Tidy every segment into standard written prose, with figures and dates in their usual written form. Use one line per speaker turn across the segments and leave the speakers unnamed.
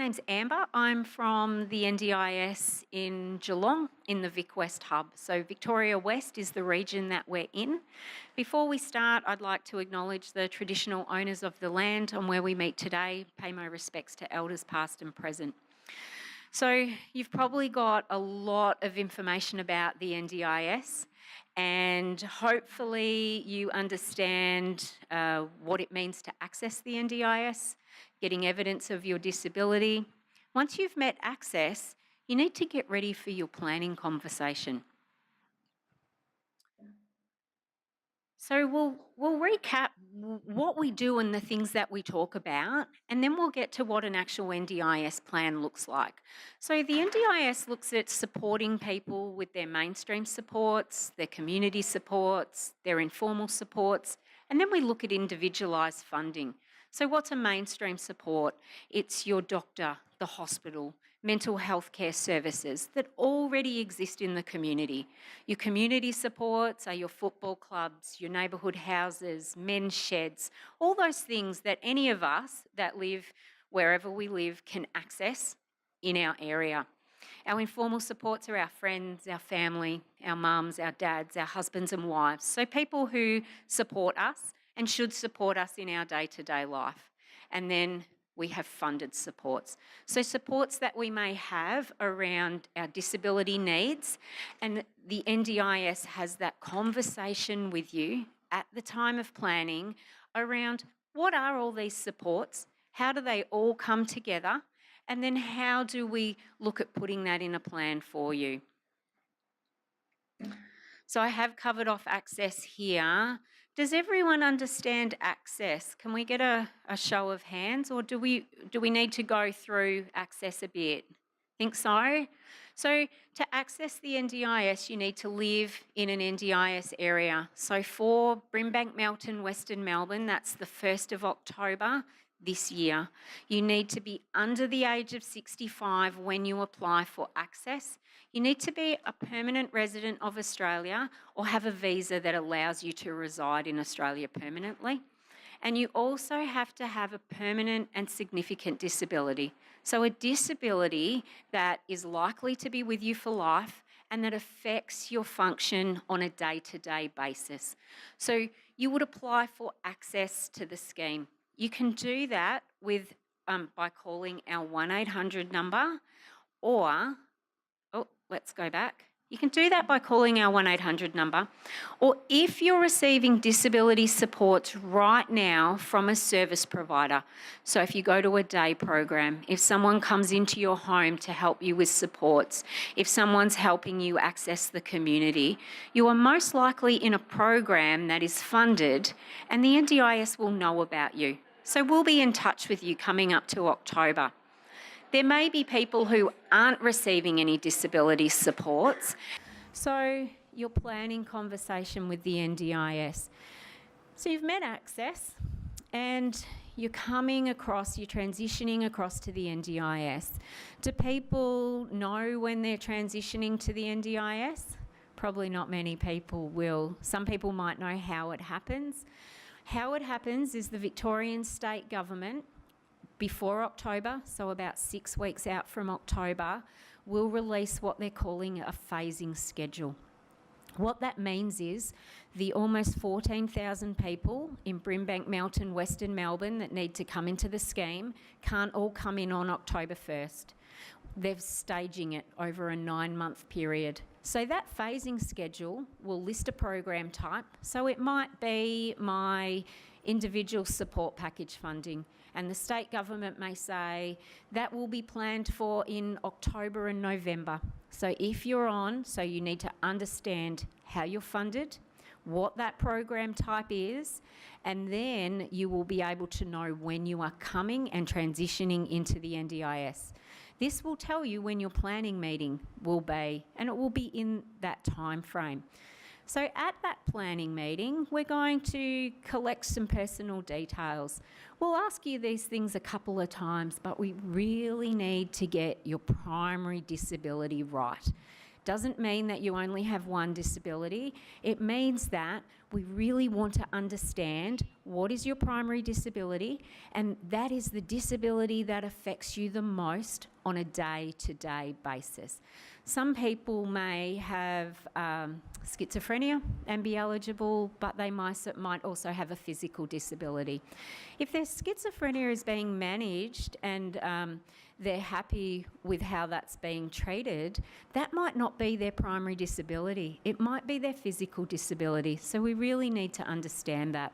name's Amber. I'm from the NDIS in Geelong in the Vic West Hub. So Victoria West is the region that we're in. Before we start, I'd like to acknowledge the traditional owners of the land on where we meet today, pay my respects to elders past and present. So you've probably got a lot of information about the NDIS, and hopefully you understand what it means to access the NDIS, getting evidence of your disability. Once you've met access, you need to get ready for your planning conversation. So we'll recap what we do and the things that we talk about, and then we'll get to what an actual NDIS plan looks like. So the NDIS looks at supporting people with their mainstream supports, their community supports, their informal supports, and then we look at individualised funding. So what's a mainstream support? It's your doctor, the hospital, mental health care services that already exist in the community. Your community supports are your football clubs, your neighbourhood houses, men's sheds, all those things that any of us that live wherever we live can access in our area. Our informal supports are our friends, our family, our mums, our dads, our husbands and wives. So people who support us and should support us in our day-to-day life. And then we have funded supports. So supports that we may have around our disability needs, and the NDIS has that conversation with you at the time of planning around what are all these supports, how do they all come together, and then how do we look at putting that in a plan for you. So I have covered off access here. Does everyone understand access? Can we get a show of hands, or do we need to go through access a bit? Think so? So to access the NDIS, you need to live in an NDIS area. So for Brimbank, Melton, Western Melbourne, that's the 1st of October this year. You need to be under the age of 65 when you apply for access. You need to be a permanent resident of Australia or have a visa that allows you to reside in Australia permanently. And you also have to have a permanent and significant disability. So a disability that is likely to be with you for life and that affects your function on a day-to-day basis. So you would apply for access to the scheme. You can do that with by calling our 1-800 number, or let's go back. You can do that by calling our 1-800 number, or if you're receiving disability supports right now from a service provider. So if you go to a day program, if someone comes into your home to help you with supports, if someone's helping you access the community, you are most likely in a program that is funded, and the NDIS will know about you. So we'll be in touch with you coming up to October. There may be people who aren't receiving any disability supports. So your planning conversation with the NDIS. So you've met access and you're coming across, you're transitioning across to the NDIS. Do people know when they're transitioning to the NDIS? Probably not many people will. Some people might know how it happens. How it happens is the Victorian state government, before October, so about 6 weeks out from October, will release what they're calling a phasing schedule. What that means is the almost 14,000 people in Brimbank, Melton, Western Melbourne that need to come into the scheme can't all come in on October 1st. They're staging it over a 9-month period. So that phasing schedule will list a program type. So it might be my individual support package funding, and the state government may say that will be planned for in October and November. So if you're on, so you need to understand how you're funded, what that program type is, and then you will be able to know when you are coming and transitioning into the NDIS. This will tell you when your planning meeting will be, and it will be in that time frame. So at that planning meeting, we're going to collect some personal details. We'll ask you these things a couple of times, but we really need to get your primary disability right. Doesn't mean that you only have one disability. It means that we really want to understand what is your primary disability, and that is the disability that affects you the most on a day-to-day basis. Some people may have schizophrenia and be eligible, but they might also have a physical disability. If their schizophrenia is being managed and they're happy with how that's being treated, that might not be their primary disability. It might be their physical disability. So we really need to understand that.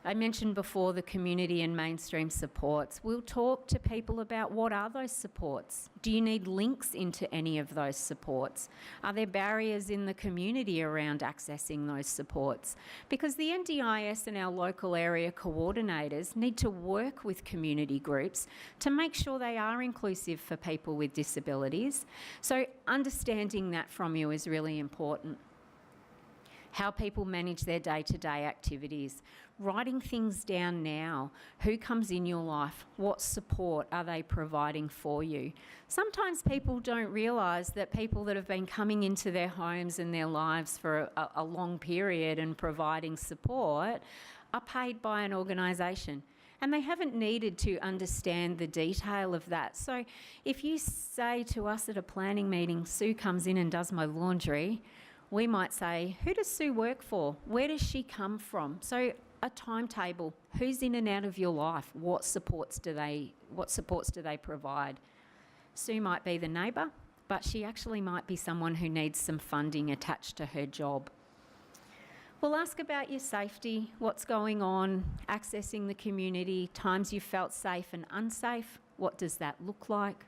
I mentioned before the community and mainstream supports. We'll talk to people about what are those supports. Do you need links into any of those supports? Are there barriers in the community around accessing those supports? Because the NDIS and our local area coordinators need to work with community groups to make sure they are inclusive for people with disabilities. So understanding that from you is really important. How people manage their day-to-day activities, writing things down now, who comes in your life, what support are they providing for you. Sometimes people don't realise that people that have been coming into their homes and their lives for a long period and providing support are paid by an organisation. And they haven't needed to understand the detail of that. So if you say to us at a planning meeting, Sue comes in and does my laundry, we might say, who does Sue work for? Where does she come from? So a timetable, who's in and out of your life? What supports do they provide? Sue might be the neighbour, but she actually might be someone who needs some funding attached to her job. We'll ask about your safety, what's going on, accessing the community, times you felt safe and unsafe, what does that look like?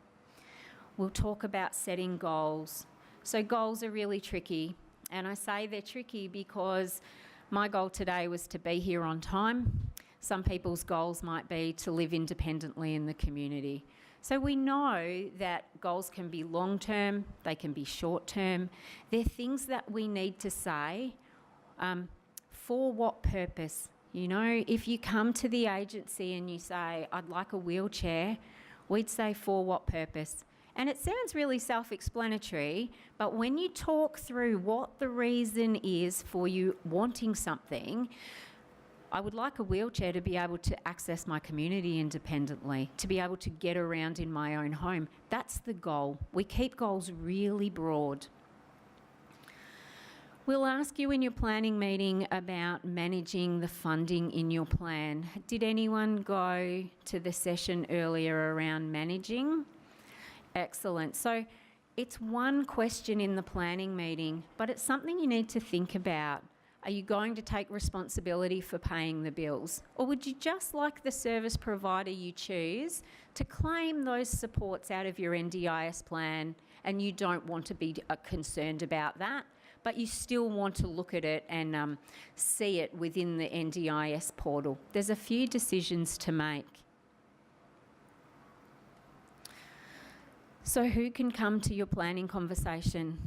We'll talk about setting goals. So goals are really tricky. And I say they're tricky because my goal today was to be here on time. Some people's goals might be to live independently in the community. So we know that goals can be long-term, they can be short-term. They're things that we need to say, for what purpose? You know, if you come to the agency and you say, I'd like a wheelchair, we'd say, for what purpose? And it sounds really self-explanatory, but when you talk through what the reason is for you wanting something, I would like a wheelchair to be able to access my community independently, to be able to get around in my own home. That's the goal. We keep goals really broad. We'll ask you in your planning meeting about managing the funding in your plan. Did anyone go to the session earlier around managing? Excellent. So it's one question in the planning meeting, but it's something you need to think about. Are you going to take responsibility for paying the bills? Or would you just like the service provider you choose to claim those supports out of your NDIS plan and you don't want to be concerned about that, but you still want to look at it and see it within the NDIS portal? There's a few decisions to make. So who can come to your planning conversation?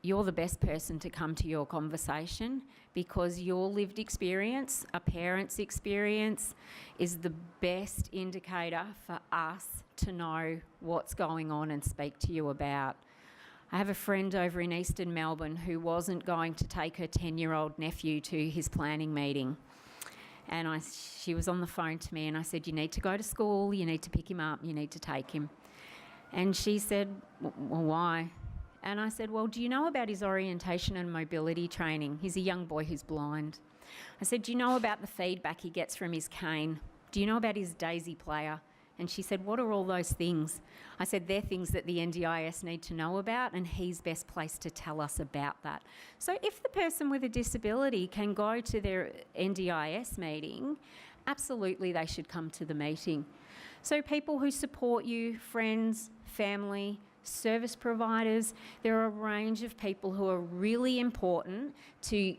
You're the best person to come to your conversation because your lived experience, a parent's experience, is the best indicator for us to know what's going on and speak to you about. I have a friend over in Eastern Melbourne who wasn't going to take her 10-year-old nephew to his planning meeting. And she was on the phone to me and I said, you need to go to school, you need to pick him up, you need to take him. And she said, well, why? And I said, well, do you know about his orientation and mobility training? He's a young boy who's blind. I said, do you know about the feedback he gets from his cane? Do you know about his daisy player? And she said, what are all those things? I said, they're things that the NDIS need to know about and he's best placed to tell us about that. So if the person with a disability can go to their NDIS meeting, absolutely they should come to the meeting. So people who support you, friends, family, service providers, there are a range of people who are really important to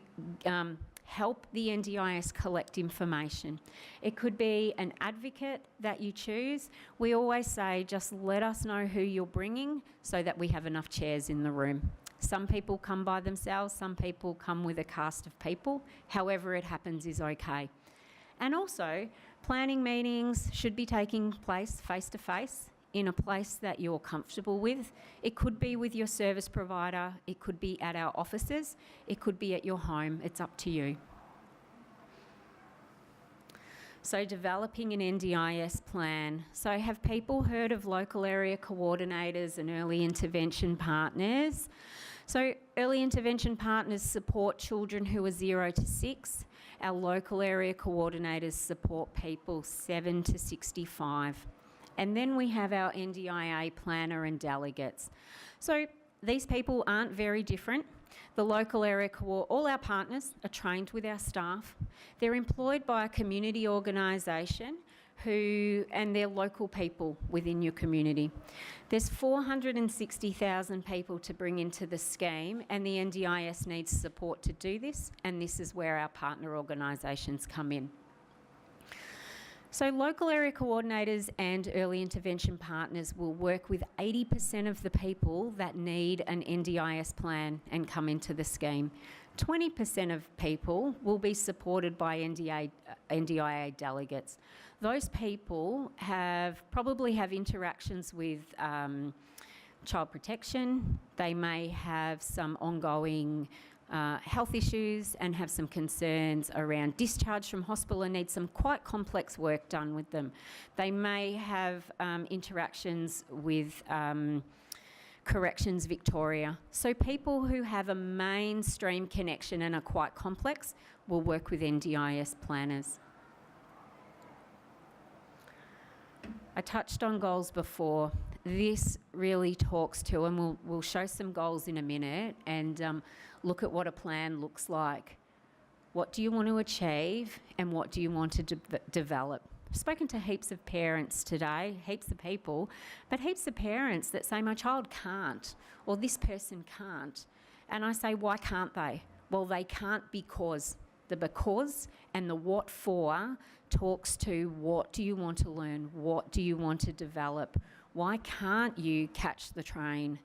help the NDIS collect information. It could be an advocate that you choose. We always say, just let us know who you're bringing so that we have enough chairs in the room. Some people come by themselves, some people come with a cast of people. However it happens is okay. And also, planning meetings should be taking place face-to-face in a place that you're comfortable with. It could be with your service provider, it could be at our offices, it could be at your home. It's up to you. So developing an NDIS plan. So have people heard of local area coordinators and early intervention partners? So early intervention partners support children who are 0 to 6. Our local area coordinators support people 7 to 65. And then we have our NDIA planner and delegates. So these people aren't very different. The local area, all our partners are trained with our staff. They're employed by a community organisation and they're local people within your community. There's 460,000 people to bring into the scheme, and the NDIS needs support to do this, and this is where our partner organisations come in. So local area coordinators and early intervention partners will work with 80% of the people that need an NDIS plan and come into the scheme. 20% of people will be supported by NDIA delegates. Those people probably have interactions with child protection. They may have some ongoing health issues and have some concerns around discharge from hospital and need some quite complex work done with them. They may have interactions with Corrections Victoria. So people who have a mainstream connection and are quite complex will work with NDIS planners. I touched on goals before. This really talks to, and we'll show some goals in a minute and look at what a plan looks like. What do you want to achieve and what do you want to develop? I've spoken to heaps of parents today, heaps of people, but heaps of parents that say, my child can't, or this person can't. And I say, why can't they? Well, they can't because. The because and the what for talks to what do you want to learn, what do you want to develop? Why can't you catch the train?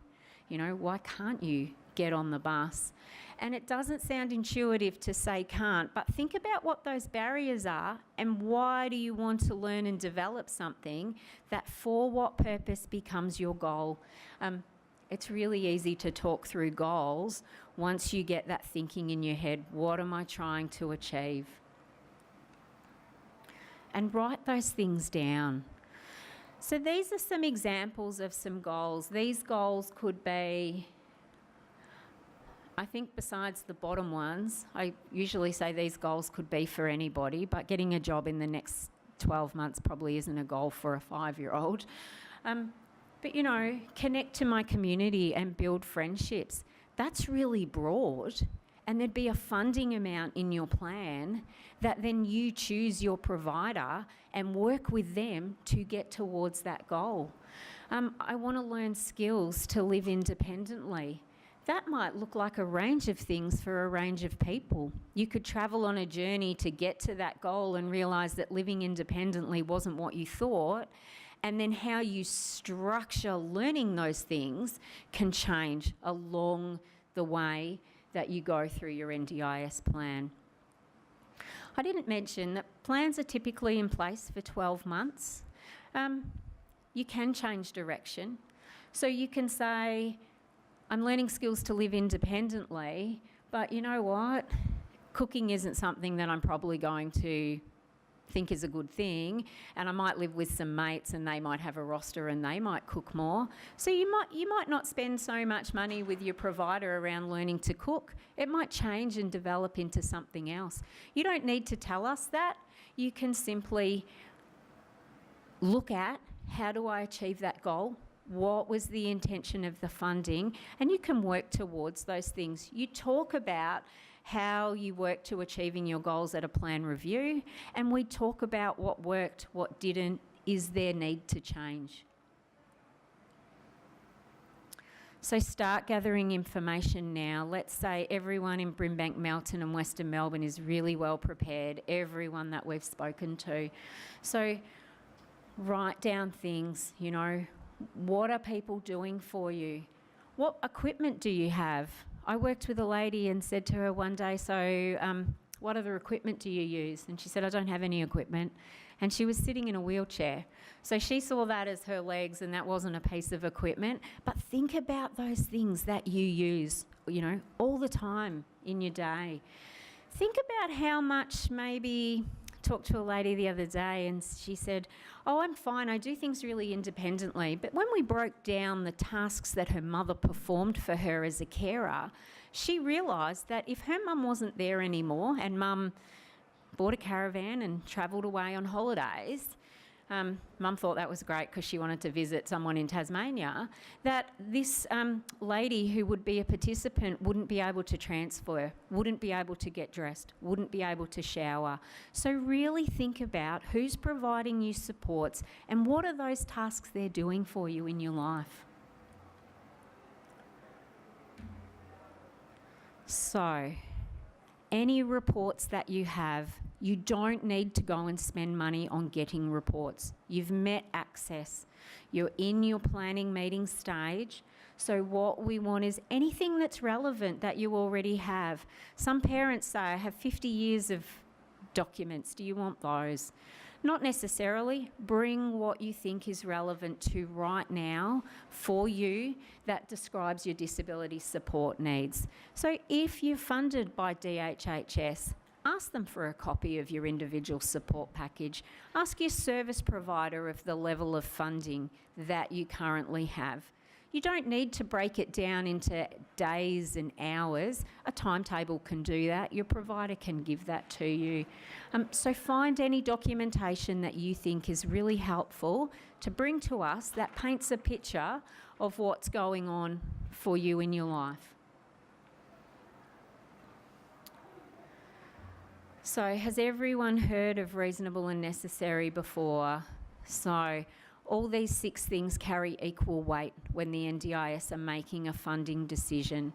You know, why can't you get on the bus? And it doesn't sound intuitive to say can't, but think about what those barriers are and why do you want to learn and develop something that for what purpose becomes your goal. It's really easy to talk through goals once you get that thinking in your head, what am I trying to achieve? And write those things down. So these are some examples of some goals. These goals could be, I think besides the bottom ones, I usually say these goals could be for anybody, but getting a job in the next 12 months probably isn't a goal for a 5-year-old. But, you know, connect to my community and build friendships. That's really broad. And there'd be a funding amount in your plan that then you choose your provider and work with them to get towards that goal. I want to learn skills to live independently. That might look like a range of things for a range of people. You could travel on a journey to get to that goal and realise that living independently wasn't what you thought, and then how you structure learning those things can change along the way that you go through your NDIS plan. I didn't mention that plans are typically in place for 12 months. You can change direction. So you can say, I'm learning skills to live independently, but you know what? Cooking isn't something that I'm probably going to think is a good thing, and I might live with some mates and they might have a roster and they might cook more. So you might not spend so much money with your provider around learning to cook. It might change and develop into something else. You don't need to tell us that. You can simply look at, how do I achieve that goal? What was the intention of the funding? And you can work towards those things. You talk about how you work to achieving your goals at a plan review, and we talk about what worked, what didn't, is there need to change. So start gathering information now. Let's say everyone in Brimbank, Melton and Western Melbourne is really well prepared, everyone that we've spoken to. So write down things, you know, what are people doing for you? What equipment do you have? I worked with a lady and said to her one day, so what other equipment do you use? And she said, I don't have any equipment. and she was sitting in a wheelchair. So she saw that as her legs, and that wasn't a piece of equipment. But think about those things that you use, all the time in your day. Think about how much maybe... Talked to a lady the other day and she said, "Oh, I'm fine, I do things really independently." But when we broke down the tasks that her mother performed for her as a carer, she realised that if her mum wasn't there anymore and mum bought a caravan and travelled away on holidays, mum thought that was great because she wanted to visit someone in Tasmania, that this lady who would be a participant wouldn't be able to transfer, wouldn't be able to get dressed, wouldn't be able to shower. So really think about who's providing you supports and what are those tasks they're doing for you in your life. So, any reports that you have, you don't need to go and spend money on getting reports. You've met access. You're in your planning meeting stage. So what we want is anything that's relevant that you already have. Some parents say, "I have 50 years of documents. Do you want those?" Not necessarily. Bring what you think is relevant to right now for you that describes your disability support needs. So if you're funded by DHHS, ask them for a copy of your individual support package. Ask your service provider of the level of funding that you currently have. You don't need to break it down into days and hours. A timetable can do that. Your provider can give that to you. So find any documentation that you think is really helpful to bring to us that paints a picture of what's going on for you in your life. So has everyone heard of reasonable and necessary before? So all these 6 things carry equal weight when the NDIS are making a funding decision.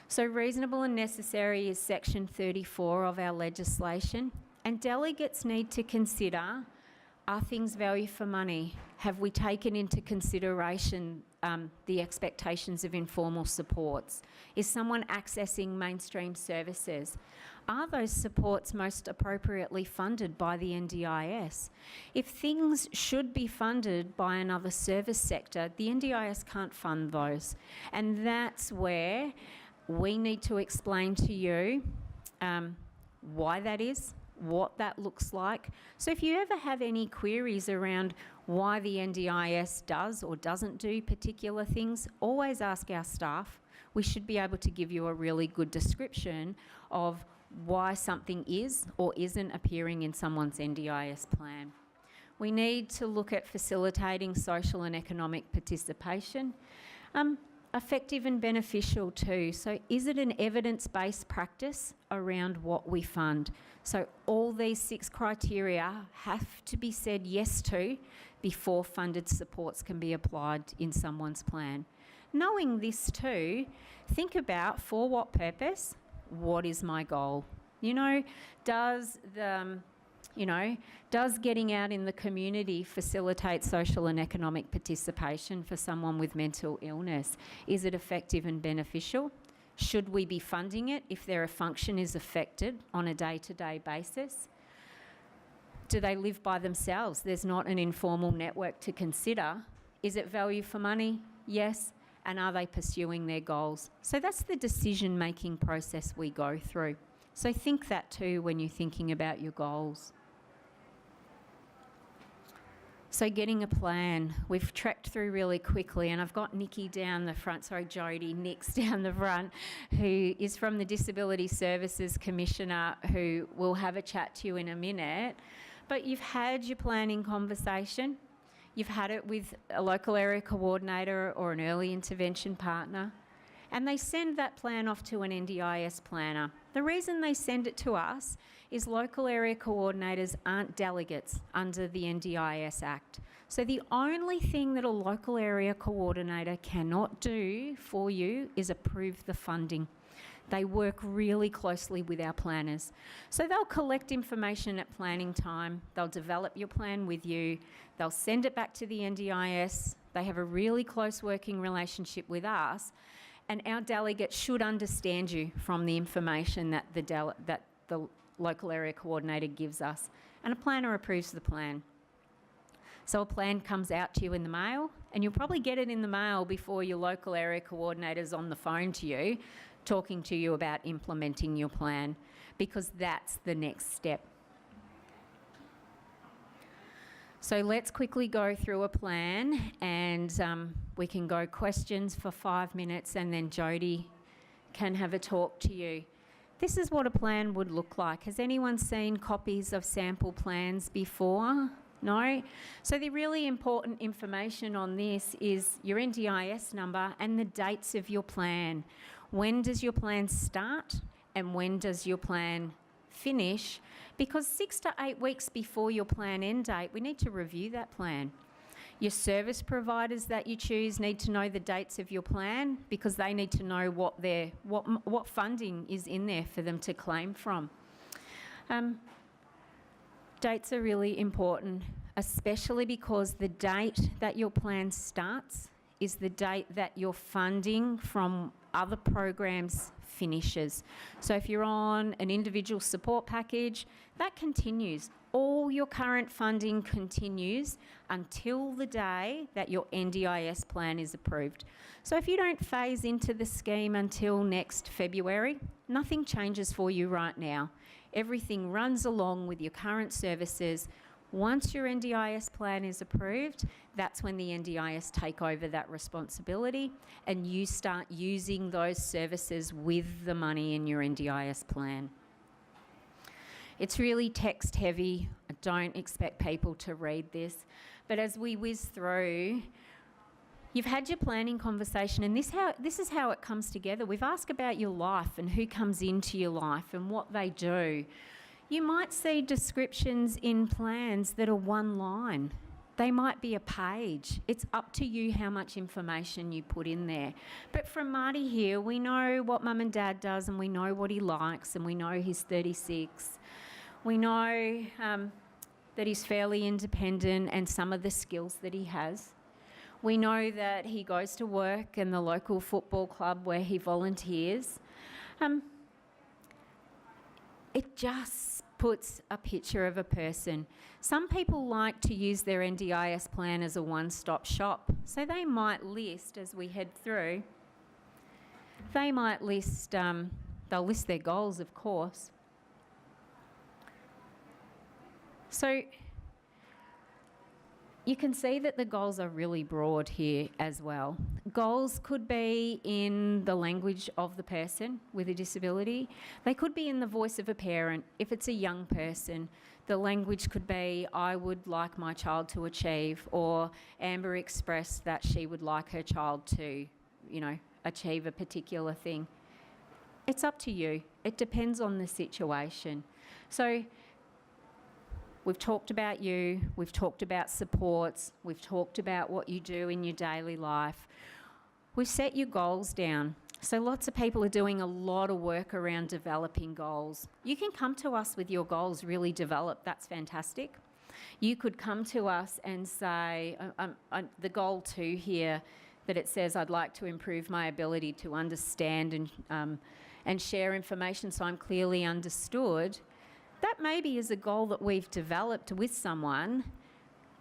So reasonable and necessary is section 34 of our legislation, and delegates need to consider, are things value for money? Have we taken into consideration the expectations of informal supports? Is someone accessing mainstream services? Are those supports most appropriately funded by the NDIS? If things should be funded by another service sector, the NDIS can't fund those. And that's where we need to explain to you why that is, what that looks like. So if you ever have any queries around why the NDIS does or doesn't do particular things, always ask our staff. We should be able to give you a really good description of why something is or isn't appearing in someone's NDIS plan. We need to look at facilitating social and economic participation. Effective and beneficial too. So is it an evidence-based practice around what we fund? So all these 6 criteria have to be said yes to before funded supports can be applied in someone's plan. Knowing this too, think about for what purpose, what is my goal? Does getting out in the community facilitate social and economic participation for someone with mental illness? Is it effective and beneficial? Should we be funding it if their function is affected on a day-to-day basis? Do they live by themselves? There's not an informal network to consider. Is it value for money? Yes. And are they pursuing their goals? So that's the decision-making process we go through. So think that too when you're thinking about your goals. So getting a plan. We've trekked through really quickly, and I've got Nick's down the front, who is from the Disability Services Commissioner, who will have a chat to you in a minute. But you've had your planning conversation. You've had it with a local area coordinator or an early intervention partner, and they send that plan off to an NDIS planner. The reason they send it to us is local area coordinators aren't delegates under the NDIS Act. So the only thing that a local area coordinator cannot do for you is approve the funding. They work really closely with our planners. So they'll collect information at planning time, they'll develop your plan with you, they'll send it back to the NDIS, they have a really close working relationship with us, and our delegate should understand you from the information that the local area coordinator gives us. and a planner approves the plan. So a plan comes out to you in the mail, and you'll probably get it in the mail before your local area coordinator's on the phone to you, talking to you about implementing your plan, because that's the next step. So let's quickly go through a plan, and we can go questions for 5 minutes, and then Jody can have a talk to you. This is what a plan would look like. Has anyone seen copies of sample plans before? No? So the really important information on this is your NDIS number and the dates of your plan. When does your plan start and when does your plan finish? Because 6 to 8 weeks before your plan end date, we need to review that plan. Your service providers that you choose need to know the dates of your plan, because they need to know what funding is in there for them to claim from. Dates are really important, especially because the date that your plan starts is the date that your funding from other programs finishes. So if you're on an individual support package, that continues. All your current funding continues until the day that your NDIS plan is approved. So if you don't phase into the scheme until next February, nothing changes for you right now. Everything runs along with your current services. Once your NDIS plan is approved, that's when the NDIS take over that responsibility and you start using those services with the money in your NDIS plan. It's really text heavy. I don't expect people to read this. But as we whiz through, you've had your planning conversation, and this is how it comes together. We've asked about your life and who comes into your life and what they do. You might see descriptions in plans that are one line. They might be a page. It's up to you how much information you put in there. But from Marty here, we know what Mum and Dad does, and we know what he likes, and we know he's 36. We know that he's fairly independent and some of the skills that he has. We know that he goes to work in the local football club where he volunteers. It just puts a picture of a person. Some people like to use their NDIS plan as a one-stop shop. So they might list, as we head through, they'll list their goals, of course. So you can see that the goals are really broad here as well. Goals could be in the language of the person with a disability. They could be in the voice of a parent. If it's a young person, the language could be, I would like my child to achieve, or Amber expressed that she would like her child to, achieve a particular thing. It's up to you. It depends on the situation. So we've talked about you, we've talked about supports, we've talked about what you do in your daily life. We've set your goals down. So lots of people are doing a lot of work around developing goals. You can come to us with your goals really developed. That's fantastic. You could come to us and say, the goal 2 here, that it says I'd like to improve my ability to understand and share information so I'm clearly understood. That maybe is a goal that we've developed with someone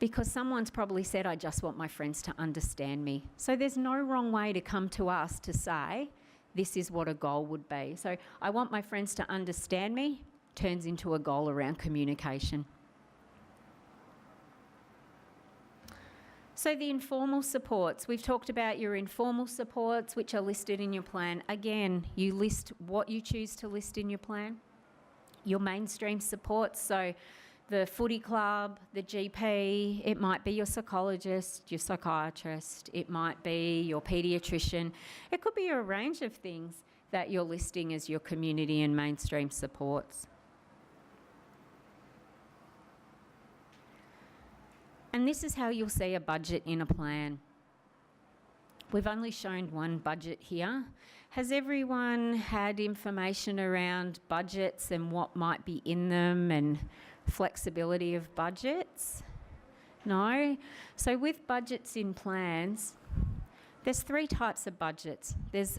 because someone's probably said, I just want my friends to understand me. So there's no wrong way to come to us to say, this is what a goal would be. So I want my friends to understand me turns into a goal around communication. So the informal supports, we've talked about your informal supports, which are listed in your plan. Again, you list what you choose to list in your plan. Your mainstream supports, so the footy club, the GP, it might be your psychologist, your psychiatrist, it might be your paediatrician. It could be a range of things that you're listing as your community and mainstream supports. And this is how you'll see a budget in a plan. We've only shown one budget here. Has everyone had information around budgets and what might be in them and flexibility of budgets? No? So with budgets in plans, there's 3 types of budgets. There's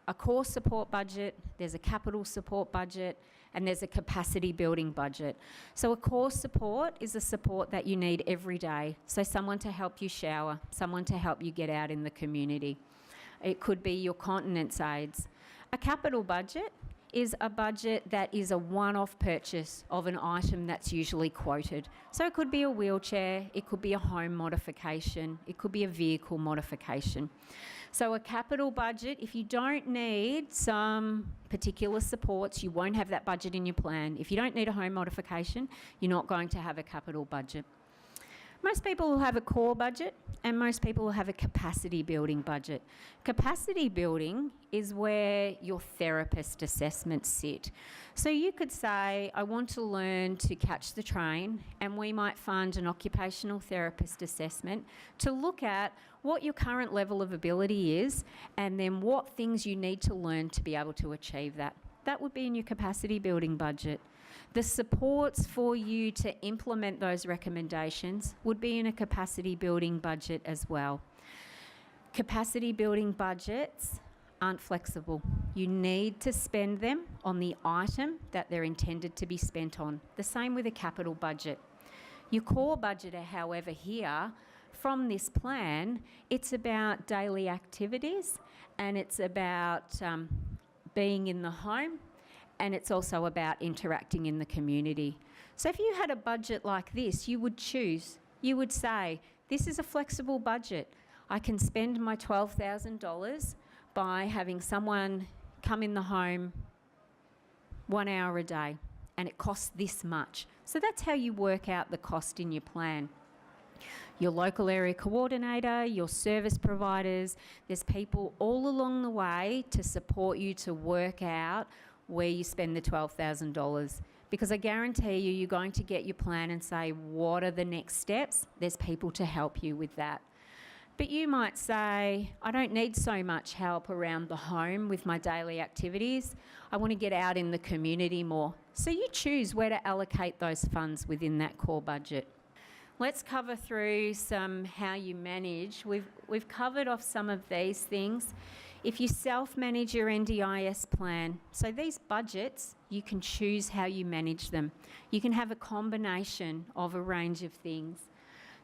a core support budget, there's a capital support budget, and there's a capacity building budget. So a core support is a support that you need every day. So someone to help you shower, someone to help you get out in the community. It could be your continence aids. A capital budget is a budget that is a one-off purchase of an item that's usually quoted. So it could be a wheelchair, it could be a home modification, it could be a vehicle modification. So a capital budget, if you don't need some particular supports, you won't have that budget in your plan. If you don't need a home modification, you're not going to have a capital budget. Most people will have a core budget and most people will have a capacity building budget. Capacity building is where your therapist assessments sit. So you could say, I want to learn to catch the train, and we might fund an occupational therapist assessment to look at what your current level of ability is and then what things you need to learn to be able to achieve that. That would be in your capacity building budget. The supports for you to implement those recommendations would be in a capacity building budget as well. Capacity building budgets aren't flexible. You need to spend them on the item that they're intended to be spent on. The same with a capital budget. Your core budget, however, here, from this plan, it's about daily activities and it's about being in the home, and it's also about interacting in the community. So if you had a budget like this, you would choose. You would say, this is a flexible budget. I can spend my $12,000 by having someone come in the home 1 hour a day, and it costs this much. So that's how you work out the cost in your plan. Your local area coordinator, your service providers, there's people all along the way to support you to work out where you spend the $12,000. Because I guarantee you, you're going to get your plan and say, what are the next steps? There's people to help you with that. But you might say, I don't need so much help around the home with my daily activities. I want to get out in the community more. So you choose where to allocate those funds within that core budget. Let's cover through some how you manage. We've covered off some of these things. If you self-manage your NDIS plan, so these budgets, you can choose how you manage them. You can have a combination of a range of things.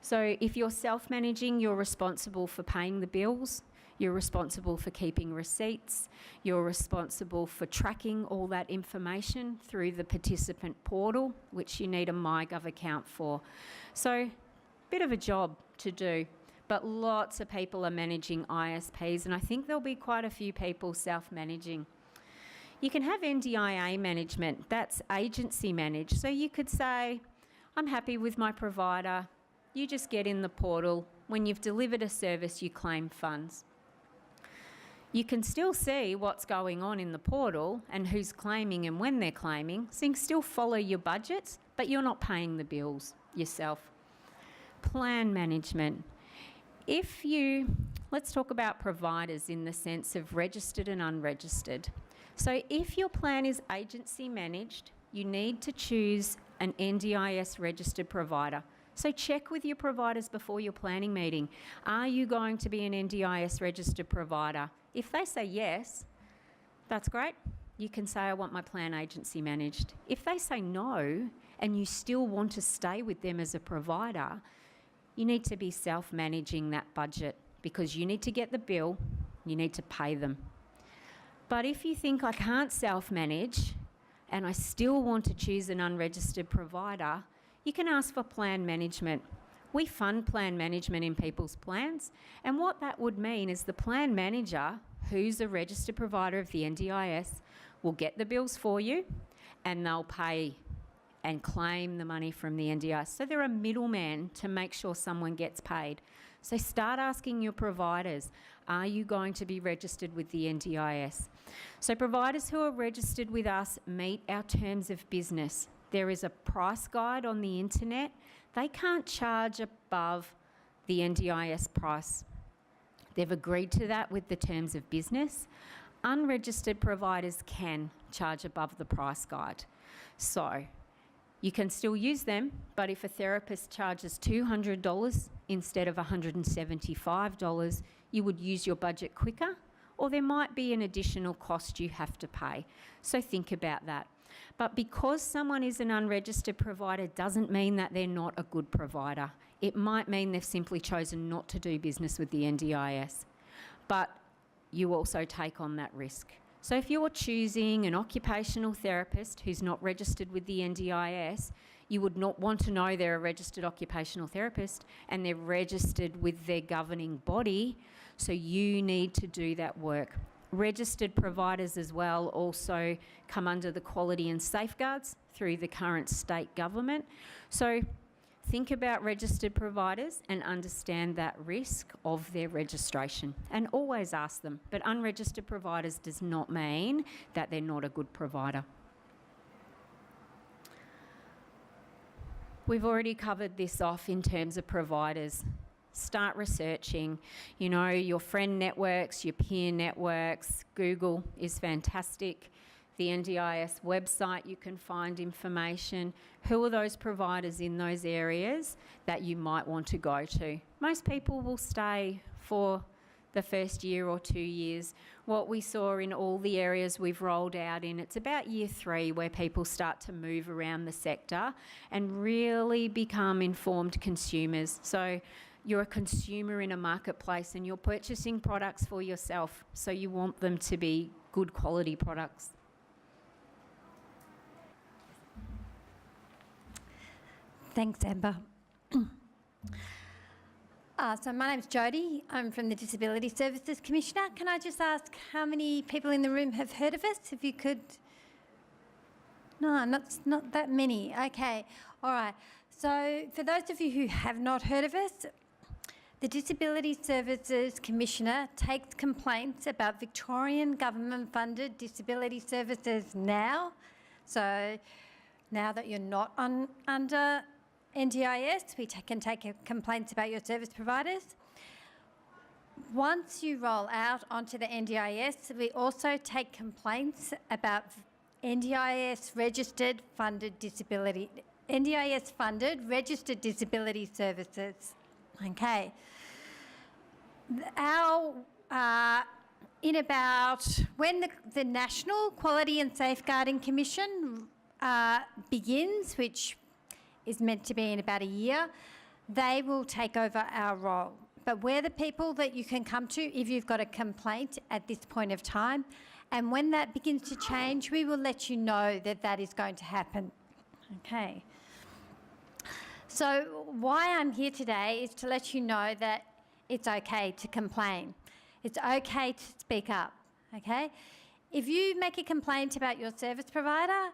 So if you're self-managing, you're responsible for paying the bills, you're responsible for keeping receipts, you're responsible for tracking all that information through the participant portal, which you need a MyGov account for. So, bit of a job to do. But lots of people are managing ISPs, and I think there'll be quite a few people self-managing. You can have NDIA management, that's agency managed. So you could say, I'm happy with my provider, you just get in the portal, when you've delivered a service you claim funds. You can still see what's going on in the portal and who's claiming and when they're claiming, so you can still follow your budgets, but you're not paying the bills yourself. Plan management. Let's talk about providers in the sense of registered and unregistered. So if your plan is agency managed, you need to choose an NDIS registered provider. So check with your providers before your planning meeting. Are you going to be an NDIS registered provider? If they say yes, that's great. You can say, I want my plan agency managed. If they say no, and you still want to stay with them as a provider, you need to be self-managing that budget because you need to get the bill, you need to pay them. But if you think I can't self-manage and I still want to choose an unregistered provider, you can ask for plan management. We fund plan management in people's plans, and what that would mean is the plan manager, who's a registered provider of the NDIS, will get the bills for you and they'll pay and claim the money from the NDIS. So they're a middleman to make sure someone gets paid. So start asking your providers, are you going to be registered with the NDIS? So providers who are registered with us meet our terms of business. There is a price guide on the internet. They can't charge above the NDIS price. They've agreed to that with the terms of business. Unregistered providers can charge above the price guide. So you can still use them, but if a therapist charges $200 instead of $175, you would use your budget quicker, or there might be an additional cost you have to pay. So think about that. But because someone is an unregistered provider doesn't mean that they're not a good provider. It might mean they've simply chosen not to do business with the NDIS. But you also take on that risk. So if you're choosing an occupational therapist who's not registered with the NDIS, you would not want to know they're a registered occupational therapist and they're registered with their governing body, so you need to do that work. Registered providers as well also come under the quality and safeguards through the current state government. So think about registered providers and understand that risk of their registration, and always ask them. But unregistered providers does not mean that they're not a good provider. We've already covered this off in terms of providers. Start researching, you know, your friend networks, your peer networks. Google is fantastic. The NDIS website, you can find information. Who are those providers in those areas that you might want to go to? Most people will stay for the first year or 2 years. What we saw in all the areas we've rolled out in, it's about year 3 where people start to move around the sector and really become informed consumers. So you're a consumer in a marketplace and you're purchasing products for yourself, so you want them to be good quality products.
Thanks, Amber. So my name's Jodie. I'm from the Disability Services Commissioner. Can I just ask how many people in the room have heard of us? If you could... No, not that many. Okay, all right. So for those of you who have not heard of us, the Disability Services Commissioner takes complaints about Victorian government-funded disability services now. So now that you're not under NDIS, we can take complaints about your service providers. Once you roll out onto the NDIS, we also take complaints about NDIS registered funded disability, NDIS funded registered disability services. Okay. When the National Quality and Safeguarding Commission begins, which is meant to be in about a year, they will take over our role. But we're the people that you can come to if you've got a complaint at this point of time. And when that begins to change, we will let you know that that is going to happen. Okay. So why I'm here today is to let you know that it's okay to complain. It's okay to speak up, okay? If you make a complaint about your service provider,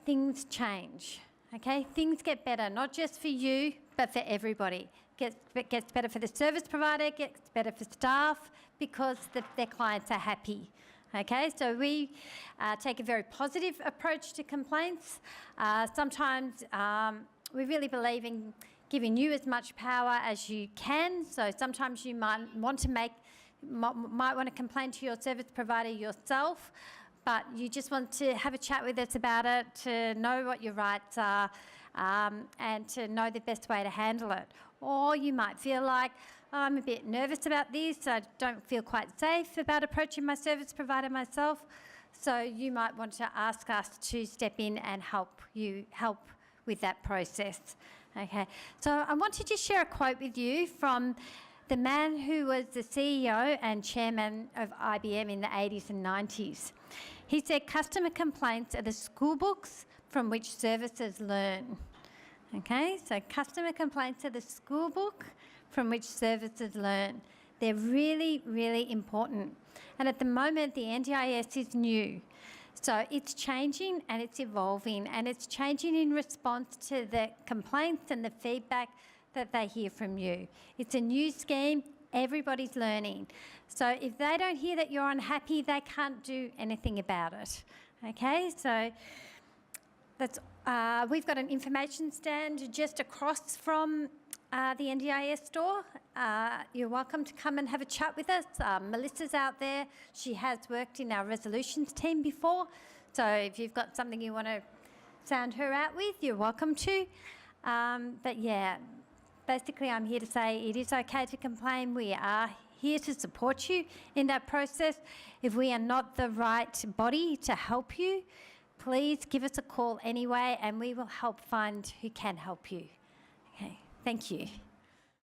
things change, okay? Things get better, not just for you, but for everybody. It gets better for the service provider, it gets better for staff, because their clients are happy. Okay, so we take a very positive approach to complaints. Sometimes we really believe in giving you as much power as you can. So sometimes you might want to complain to your service provider yourself, but you just want to have a chat with us about it, to know what your rights are, and to know the best way to handle it. Or you might feel like, oh, I'm a bit nervous about this, I don't feel quite safe about approaching my service provider myself. So you might want to ask us to step in and help with that process. Okay, so I want to just share a quote with you from the man who was the CEO and chairman of IBM in the 80s and 90s. He said, customer complaints are the school books from which services learn. Okay, so customer complaints are the school book from which services learn. They're really, really important. And at the moment, the NDIS is new. So it's changing and it's evolving, and it's changing in response to the complaints and the feedback that they hear from you. It's a new scheme, everybody's learning. So if they don't hear that you're unhappy, they can't do anything about it. Okay, so that's, we've got an information stand just across from the NDIS store. You're welcome to come and have a chat with us. Melissa's out there. She has worked in our resolutions team before. So if you've got something you want to sound her out with, you're welcome to. But yeah, basically I'm here to say it is okay to complain. We are here to support you in that process. If we are not the right body to help you, please give us a call anyway, and we will help find who can help you. Okay, thank you.